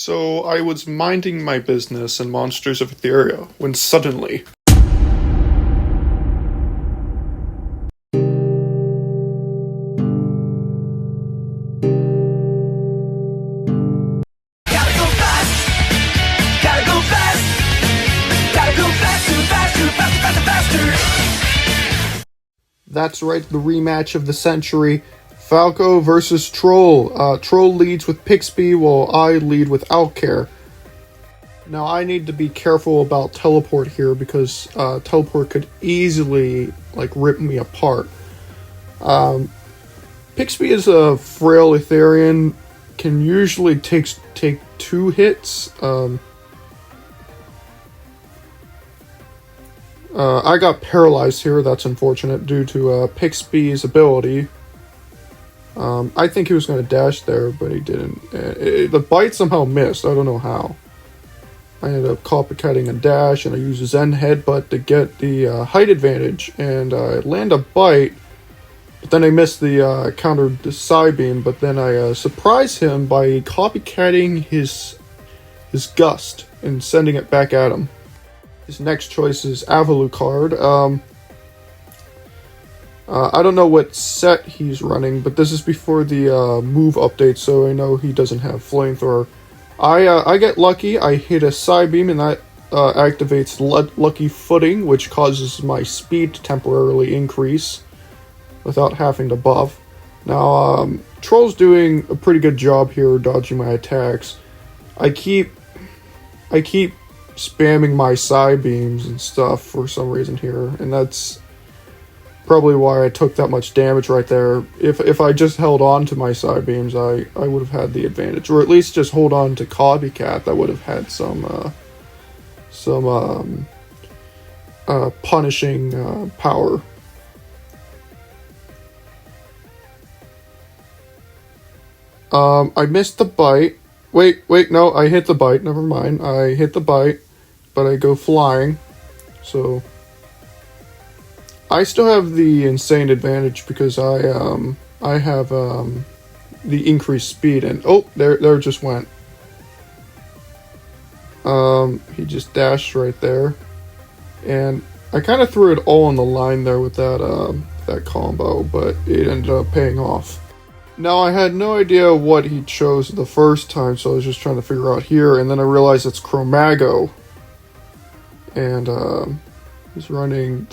So I was minding my business in Monsters of Etheria when suddenly... That's right, the rematch of the century. Falco versus Troll. Troll leads with Pixby, while I lead with Alcare. Now, I need to be careful about teleport here, because teleport could easily, rip me apart. Pixby is a frail Etherian, can usually take 2 hits. I got paralyzed here, that's unfortunate, due to Pixby's ability. I think he was going to dash there, but he didn't. The bite somehow missed, I don't know how. I ended up copycatting a dash, and I used a Zen Headbutt to get the height advantage, and I land a bite, but then I missed the counter the side beam, but then I surprised him by copycatting his gust and sending it back at him. His next choice is Alucard. I don't know what set he's running, but this is before the move update, so I know he doesn't have Flamethrower. I get lucky, I hit a side beam, and that activates Lucky Footing, which causes my speed to temporarily increase without having to buff. Now, Troll's doing a pretty good job here dodging my attacks. I keep spamming my side beams and stuff for some reason here, and that's probably why I took that much damage right there. If I just held on to my side beams, I would have had the advantage, or at least just hold on to Copycat. That would have had some punishing power. I missed the bite. Wait, no, I hit the bite. Never mind. I hit the bite, but I go flying. So I still have the insane advantage because I have the increased speed, and oh, there it just went. He just dashed right there, and I kind of threw it all on the line there with that combo, but it ended up paying off. Now, I had no idea what he chose the first time, so I was just trying to figure out here, and then I realized it's Chromago. And he's running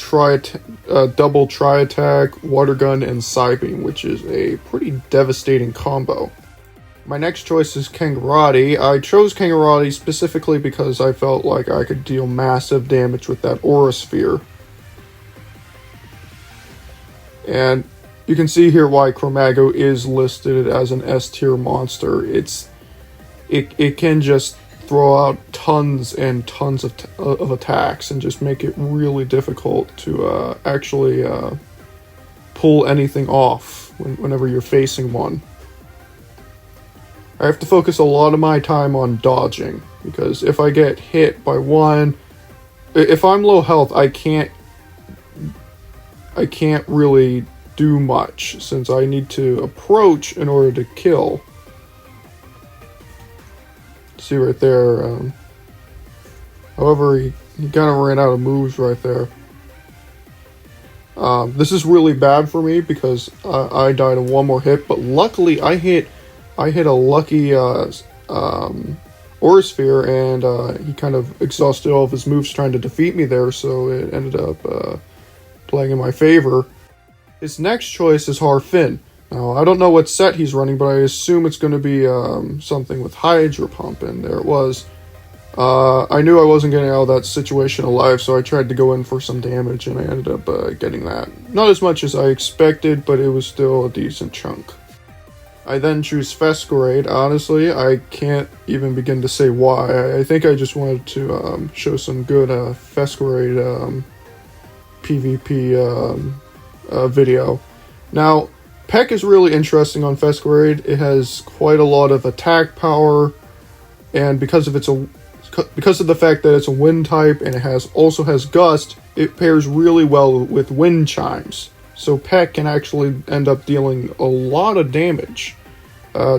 double tri-attack, water gun, and Psybeam, which is a pretty devastating combo. My next choice is Kangarati. I chose Kangarati specifically because I felt like I could deal massive damage with that Aura Sphere. And you can see here why Chromago is listed as an S-tier monster. It can just throw out tons and tons of attacks and just make it really difficult to actually pull anything off whenever you're facing one. I have to focus a lot of my time on dodging, because if I get hit by one, if I'm low health, I can't really do much, since I need to approach in order to kill. See right there. However, he kind of ran out of moves right there. This is really bad for me because I died in one more hit, but luckily I hit a lucky Aura Sphere, and he kind of exhausted all of his moves trying to defeat me there, so it ended up playing in my favor. His next choice is Harfinn. Now, I don't know what set he's running, but I assume it's going to be something with Hydra Pump, and there it was. I knew I wasn't getting out of that situation alive, so I tried to go in for some damage, and I ended up getting that. Not as much as I expected, but it was still a decent chunk. I then choose Fesquerade. Honestly, I can't even begin to say why. I think I just wanted to show some good Fesquerade PvP video. Now, Peck is really interesting on Fesquerade. It has quite a lot of attack power, and because of the fact that it's a wind type and it also has gust, it pairs really well with wind chimes. So Peck can actually end up dealing a lot of damage.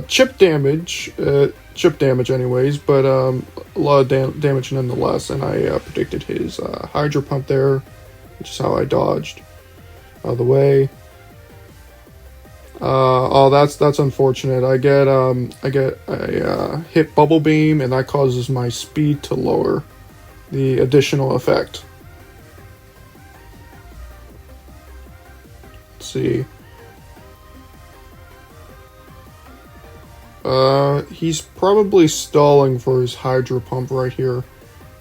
chip damage, anyways, but a lot of damage nonetheless. And I predicted his Hydro Pump there, which is how I dodged out of the way. Oh, that's unfortunate. I hit Bubble Beam, and that causes my speed to lower. The additional effect. Let's see. He's probably stalling for his Hydro Pump right here.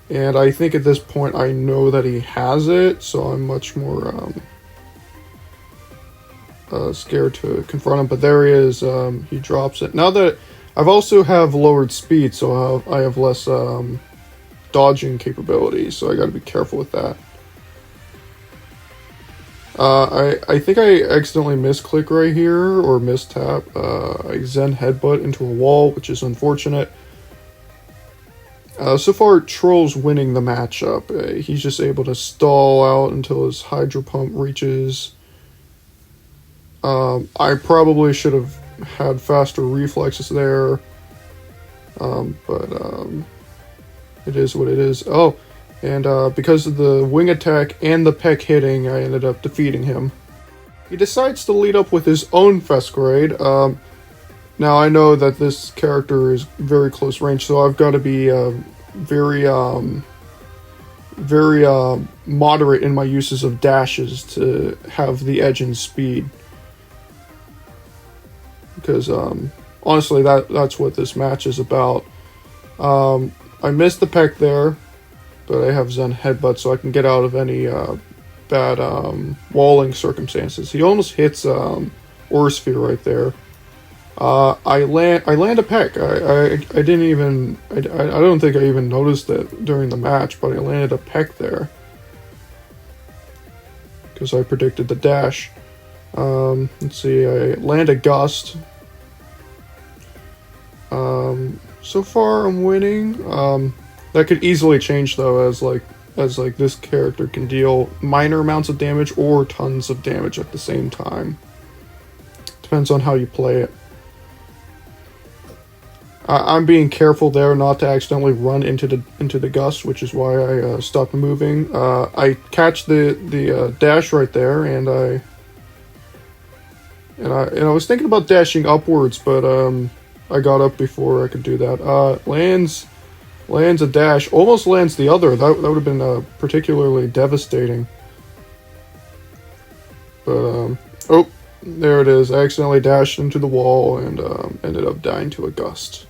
And I think at this point I know that he has it, so I'm much more scared to confront him. But there he is. He drops it. Now that I've also have lowered speed, so I have less dodging capabilities, so I gotta be careful with that. I think I accidentally misclick right here, or mistap. I Zen Headbutt into a wall, which is unfortunate. So far, Troll's winning the matchup. He's just able to stall out until his Hydro Pump reaches. I probably should have had faster reflexes there. But it is what it is. Oh, and because of the wing attack and the peck hitting, I ended up defeating him. He decides to lead up with his own Fesquerade. Now I know that this character is very close range, so I've got to be very moderate in my uses of dashes to have the edge in speed. Because honestly, that's what this match is about. I missed the peck there, but I have Zen Headbutt, so I can get out of any bad walling circumstances. He almost hits Orsphere right there. I land a peck. I didn't even I don't think I even noticed it during the match, but I landed a peck there because I predicted the dash. Let's see. I land a Gust. So far I'm winning. That could easily change though, as this character can deal minor amounts of damage or tons of damage at the same time. Depends on how you play it. I'm being careful there not to accidentally run into the Gust, which is why I stopped moving. I catch the dash right there, and I was thinking about dashing upwards, but I got up before I could do that. Lands a dash, almost lands the other. That would have been particularly devastating. But oh, there it is. I accidentally dashed into the wall and ended up dying to a Gust.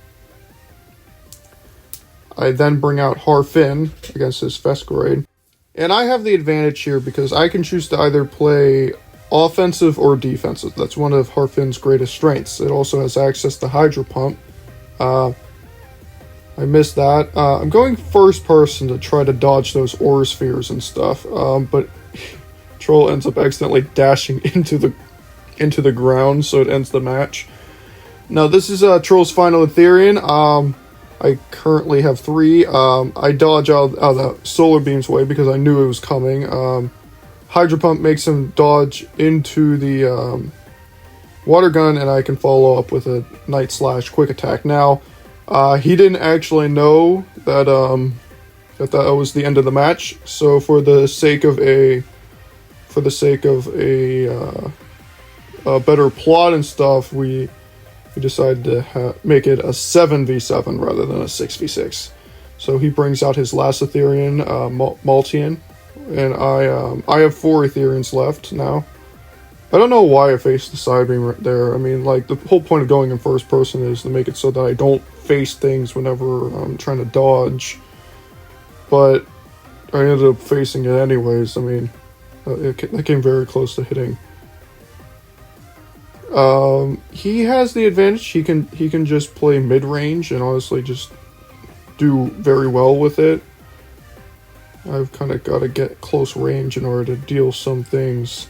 I then bring out Harfinn against his Fesquerade. And I have the advantage here because I can choose to either play offensive or defensive. That's one of Harfinn's greatest strengths. It also has access to Hydro Pump. I missed that. I'm going first person to try to dodge those Aura Spheres and stuff, but Troll ends up accidentally dashing into the ground, so it ends the match. Now this is Troll's final Etherian. I currently have 3. I dodge out of the Solar Beam's way because I knew it was coming. Hydro Pump makes him dodge into the Water Gun, and I can follow up with a Night Slash Quick Attack. Now, he didn't actually know that that was the end of the match. So for the sake of a better plot and stuff, we decided to make it a 7v7 rather than a 6v6. So he brings out his last Etherian, Maltian, and I have 4 Etherians left now. I don't know why I faced the side beam right there. I mean, like, the whole point of going in first person is to make it so that I don't face things whenever I'm trying to dodge. But I ended up facing it anyways. I mean, it came very close to hitting. He has the advantage. He can just play mid-range and honestly just do very well with it. I've kind of got to get close range in order to deal some things.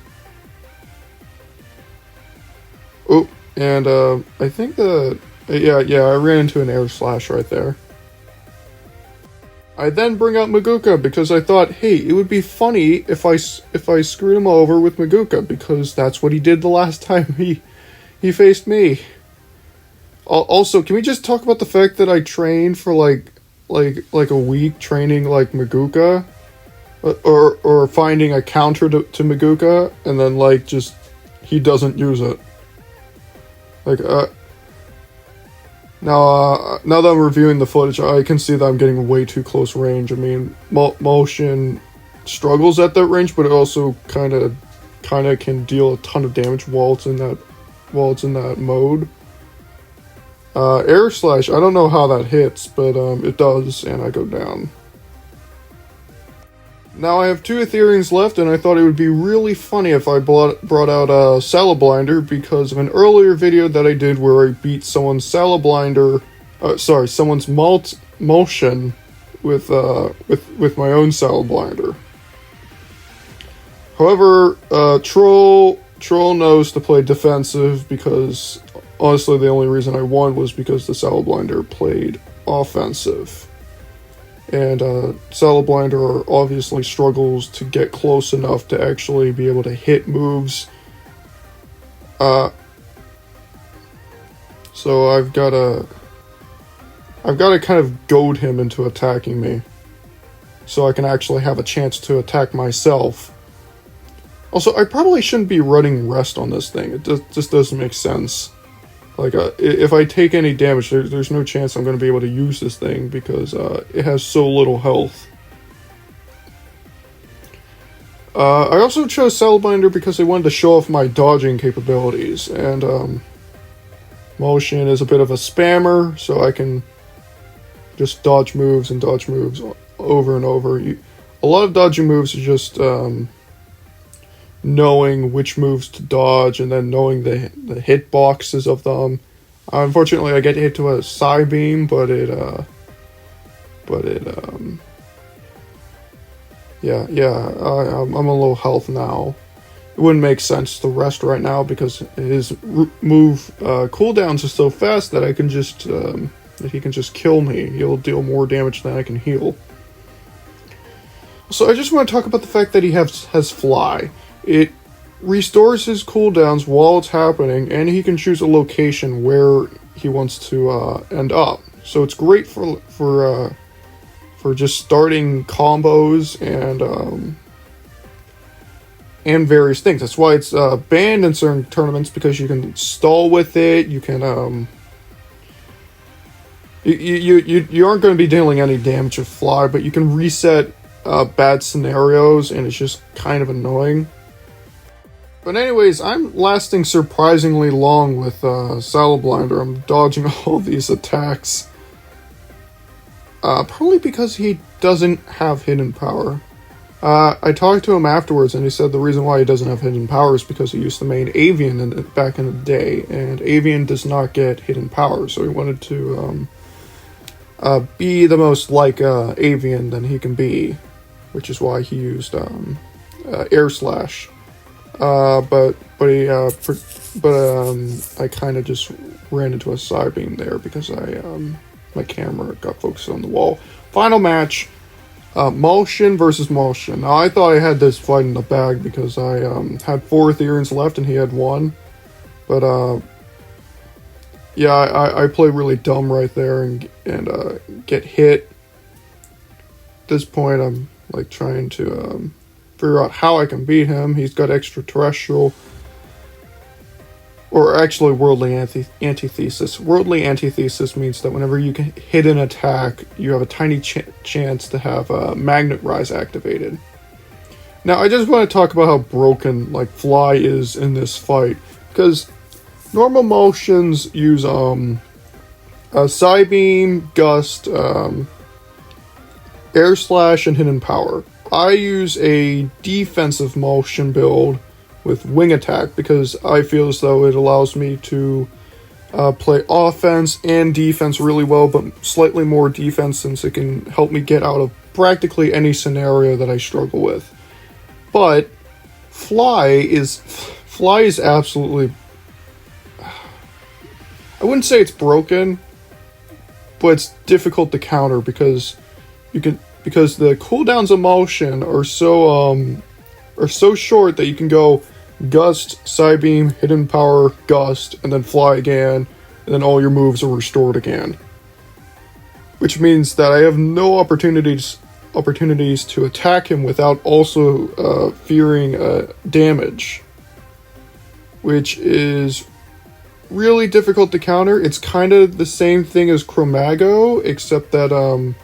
Oh, and I think yeah, I ran into an air slash right there. I then bring out Maguca because I thought, hey, it would be funny if I screwed him over with Maguca, because that's what he did the last time he faced me. Also, can we just talk about the fact that I trained for like a week training like maguca, or finding a counter to maguca, and then like just he doesn't use it. Like now that I'm reviewing the footage, I can see that I'm getting way too close range. I mean, Maltian struggles at that range, but it also kind of can deal a ton of damage while it's in that mode. Air slash, I don't know how that hits, but it does, and I go down. Now I have 2 Etherians left, and I thought it would be really funny if I brought out a Salablinder because of an earlier video that I did where I beat someone's Salablinder, someone's Maltian with my own Salablinder. However, Troll knows to play defensive because honestly the only reason I won was because the Salablinder played offensive. And Salablinder obviously struggles to get close enough to actually be able to hit moves. So I've got to kind of goad him into attacking me, so I can actually have a chance to attack myself. Also, I probably shouldn't be running rest on this thing. It just doesn't make sense. Like, if I take any damage, there's no chance I'm going to be able to use this thing because it has so little health. I also chose Salablinder because I wanted to show off my dodging capabilities, and Maltian is a bit of a spammer, so I can just dodge moves and dodge moves over and over. A lot of dodging moves are just knowing which moves to dodge and then knowing the hit boxes of them. Unfortunately, I get hit to a side beam, but I'm a low health now. It wouldn't make sense to rest right now because his move cooldowns are so fast that I can just that he can just kill me. He'll deal more damage than I can heal. So I just want to talk about the fact that he has fly. It restores his cooldowns while it's happening, and he can choose a location where he wants to end up. So it's great for just starting combos and various things. That's why it's banned in certain tournaments, because you can stall with it. You can you aren't going to be dealing any damage with fly, but you can reset bad scenarios, and it's just kind of annoying. But anyways, I'm lasting surprisingly long with Salablinder. I'm dodging all these attacks. Probably because he doesn't have hidden power. I talked to him afterwards, and he said the reason why he doesn't have hidden power is because he used to main Avian back in the day, and Avian does not get hidden power, so he wanted to be the most like Avian than he can be, which is why he used Air Slash. But I kind of just ran into a side beam there because my camera got focused on the wall. Final match, Maltian versus Maltian. Now I thought I had this fight in the bag because I had 4 Etherians left and he had 1, but yeah, I play really dumb right there and get hit. At this point, I'm like trying to figure out how I can beat him. He's got extraterrestrial, or actually worldly antithesis. Worldly antithesis means that whenever you can hit an attack, you have a tiny chance to have magnet rise activated. Now, I just want to talk about how broken like Fly is in this fight, because normal motions use a Psybeam, Gust, Air Slash, and Hidden Power. I use a defensive Maltian build with Wing Attack because I feel as though it allows me to play offense and defense really well, but slightly more defense since it can help me get out of practically any scenario that I struggle with. But Fly is absolutely... I wouldn't say it's broken, but it's difficult to counter because the cooldowns of Maltian are so short that you can go Gust, Psybeam, Hidden Power, Gust, and then Fly again, and then all your moves are restored again. Which means that I have no opportunities to attack him without also fearing damage. Which is really difficult to counter. It's kind of the same thing as Chromago, except that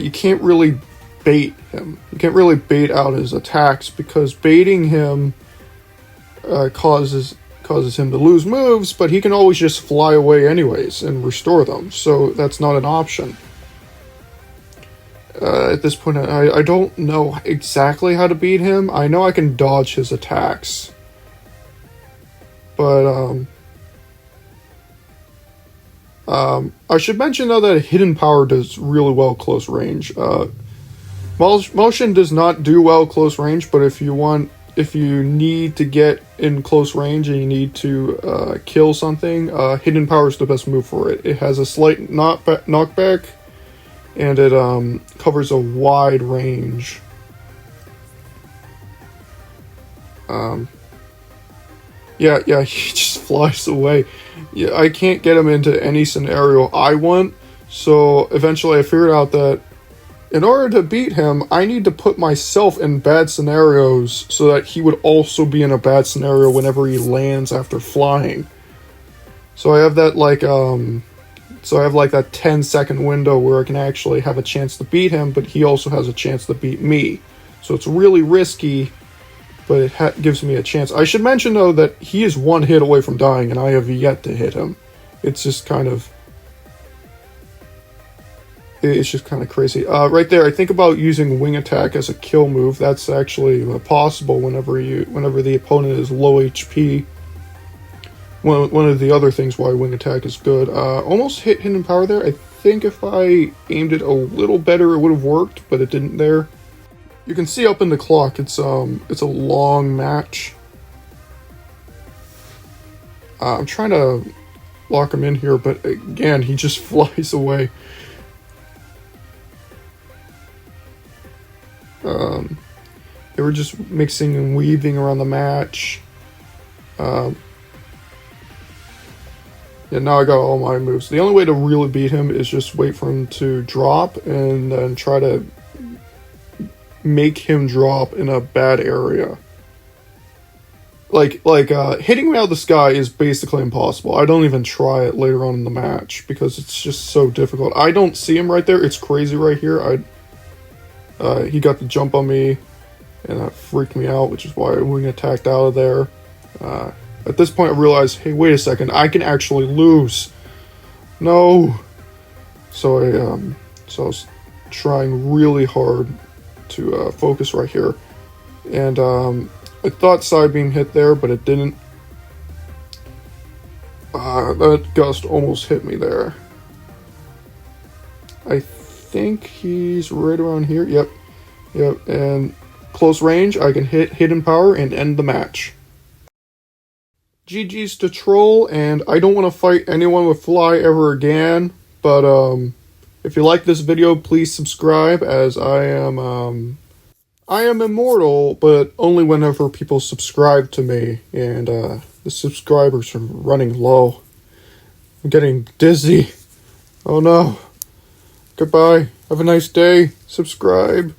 you can't really bait him. You can't really bait out his attacks, because baiting him causes him to lose moves, but he can always just fly away anyways and restore them, so that's not an option. At this point, I don't know exactly how to beat him. I know I can dodge his attacks. But, I should mention, though, that Hidden Power does really well close range. Motion does not do well close range, but if you need to get in close range and you need to kill something, Hidden Power is the best move for it. It has a slight knockback, and it covers a wide range. Yeah, he just flies away. Yeah, I can't get him into any scenario I want, so eventually I figured out that in order to beat him, I need to put myself in bad scenarios so that he would also be in a bad scenario whenever he lands after flying. So I have that that 10-second window where I can actually have a chance to beat him, but he also has a chance to beat me. So it's really risky, but it gives me a chance. I should mention, though, that he is one hit away from dying, and I have yet to hit him. It's just kind of crazy. Right there, I think about using Wing Attack as a kill move. That's actually possible whenever the opponent is low HP. One of the other things why Wing Attack is good. Almost hit Hidden Power there. I think if I aimed it a little better, it would have worked, but it didn't there. You can see up in the clock, it's a long match. I'm trying to lock him in here, but again, he just flies away. They were just mixing and weaving around the match. Yeah, now I got all my moves. The only way to really beat him is just wait for him to drop and then try to make him drop in a bad area. Like hitting me out of the sky is basically impossible. I don't even try it later on in the match because it's just so difficult. I don't see him right there. It's crazy right here. He got the jump on me, and that freaked me out, which is why I wing attacked out of there. At this point, I realized, hey, wait a second, I can actually lose. No. So I was trying really hard to focus right here, and I thought side beam hit there, but it didn't. That gust almost hit me there. I think he's right around here. Yep, and close range, I can hit Hidden Power and end the match. GG's to Troll, and I don't want to fight anyone with Fly ever again, but if you like this video, please subscribe, as I am immortal, but only whenever people subscribe to me, and the subscribers are running low. I'm getting dizzy. Oh no. Goodbye. Have a nice day. Subscribe.